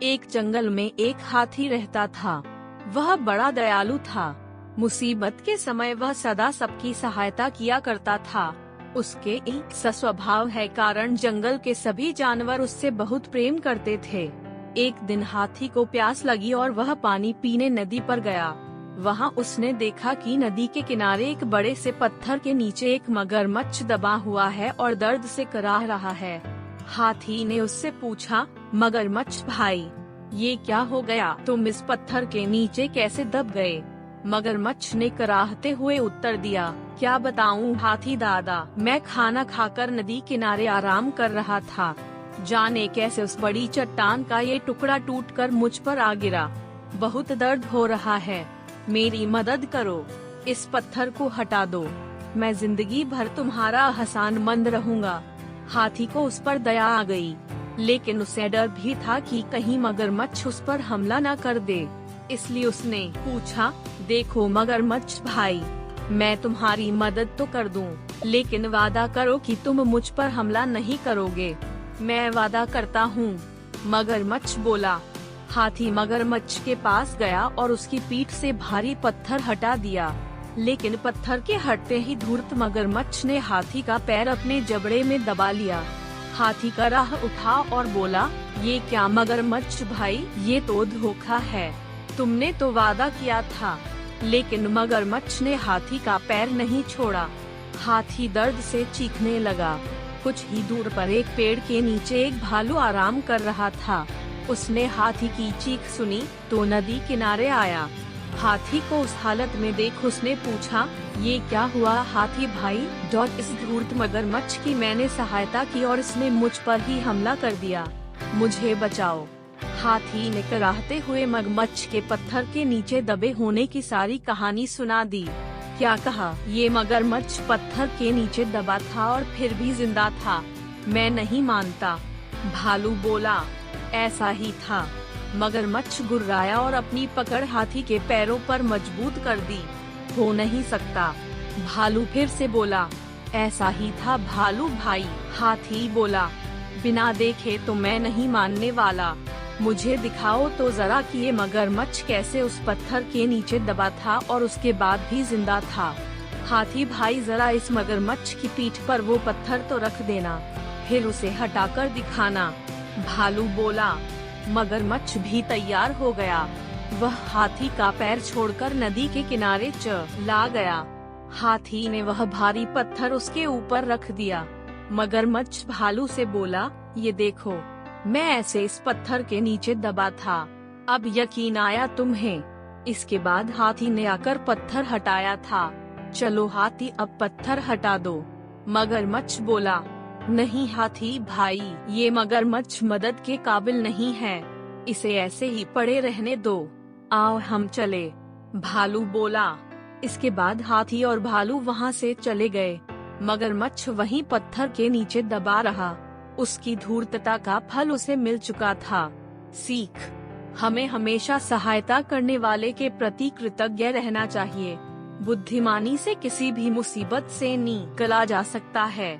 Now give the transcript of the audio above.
एक जंगल में एक हाथी रहता था। वह बड़ा दयालु था। मुसीबत के समय वह सदा सबकी सहायता किया करता था। उसके एक स्वभाव है कारण जंगल के सभी जानवर उससे बहुत प्रेम करते थे। एक दिन हाथी को प्यास लगी और वह पानी पीने नदी पर गया। वहाँ उसने देखा कि नदी के किनारे एक बड़े से पत्थर के नीचे एक मगरमच्छ दबा हुआ है और दर्द से कराह रहा है। हाथी ने उससे पूछा, मगरमच्छ भाई, ये क्या हो गया? तुम इस पत्थर के नीचे कैसे दब गए? मगरमच्छ ने कराहते हुए उत्तर दिया, क्या बताऊं हाथी दादा, मैं खाना खाकर नदी किनारे आराम कर रहा था। जाने कैसे उस बड़ी चट्टान का ये टुकड़ा टूटकर मुझ पर आ गिरा। बहुत दर्द हो रहा है, मेरी मदद करो। इस पत्थर को हटा दो, मैं जिंदगी भर तुम्हारा एहसानमंद रहूंगा। हाथी को उस पर दया आ गई, लेकिन उसे डर भी था कि कहीं मगरमच्छ उस पर हमला न कर दे। इसलिए उसने पूछा, देखो मगरमच्छ भाई, मैं तुम्हारी मदद तो कर दूं, लेकिन वादा करो कि तुम मुझ पर हमला नहीं करोगे। मैं वादा करता हूँ, मगरमच्छ बोला। हाथी मगरमच्छ के पास गया और उसकी पीठ से भारी पत्थर हटा दिया, लेकिन पत्थर के हटते ही धूर्त मगरमच्छ ने हाथी का पैर अपने जबड़े में दबा लिया। हाथी का राह उठा और बोला, ये क्या मगरमच्छ भाई, ये तो धोखा है। तुमने तो वादा किया था। लेकिन मगरमच्छ ने हाथी का पैर नहीं छोड़ा। हाथी दर्द से चीखने लगा। कुछ ही दूर पर एक पेड़ के नीचे एक भालू आराम कर रहा था। उसने हाथी की चीख सुनी तो नदी किनारे आया। हाथी को उस हालत में देख उसने पूछा, ये क्या हुआ हाथी भाई? इस धूर्त मगरमच्छ की मैंने सहायता की और इसने मुझ पर ही हमला कर दिया, मुझे बचाओ। हाथी ने कराहते हुए मगरमच्छ के पत्थर के नीचे दबे होने की सारी कहानी सुना दी। क्या कहा, ये मगरमच्छ पत्थर के नीचे दबा था और फिर भी जिंदा था? मैं नहीं मानता। भालू बोला, ऐसा ही था। मगरमच्छ गुर्राया और अपनी पकड़ हाथी के पैरों पर मजबूत कर दी। हो नहीं सकता। भालू फिर से बोला, ऐसा ही था भालू भाई। हाथी बोला, बिना देखे तो मैं नहीं मानने वाला। मुझे दिखाओ तो जरा कि ये मगरमच्छ कैसे उस पत्थर के नीचे दबा था और उसके बाद भी जिंदा था। हाथी भाई, जरा इस मगरमच्छ की पीठ पर वो पत्थर तो रख देना, फिर उसे हटाकर दिखाना। भालू बोला। मगरमच्छ भी तैयार हो गया। वह हाथी का पैर छोड़कर नदी के किनारे चला गया। हाथी ने वह भारी पत्थर उसके ऊपर रख दिया। मगरमच्छ भालू से बोला, ये देखो, मैं ऐसे इस पत्थर के नीचे दबा था। अब यकीन आया तुम्हें? इसके बाद हाथी ने आकर पत्थर हटाया था। चलो हाथी, अब पत्थर हटा दो। मगरमच्छ बोला, नहीं हाथी भाई, ये मगरमच्छ मदद के काबिल नहीं है, इसे ऐसे ही पड़े रहने दो। आओ हम चले। भालू बोला। इसके बाद हाथी और भालू वहाँ से चले गए। मगरमच्छ वहीं पत्थर के नीचे दबा रहा। उसकी धूर्तता का फल उसे मिल चुका था। सीख, हमें हमेशा सहायता करने वाले के प्रति कृतज्ञ रहना चाहिए। बुद्धिमानी से किसी भी मुसीबत से निकला जा सकता है।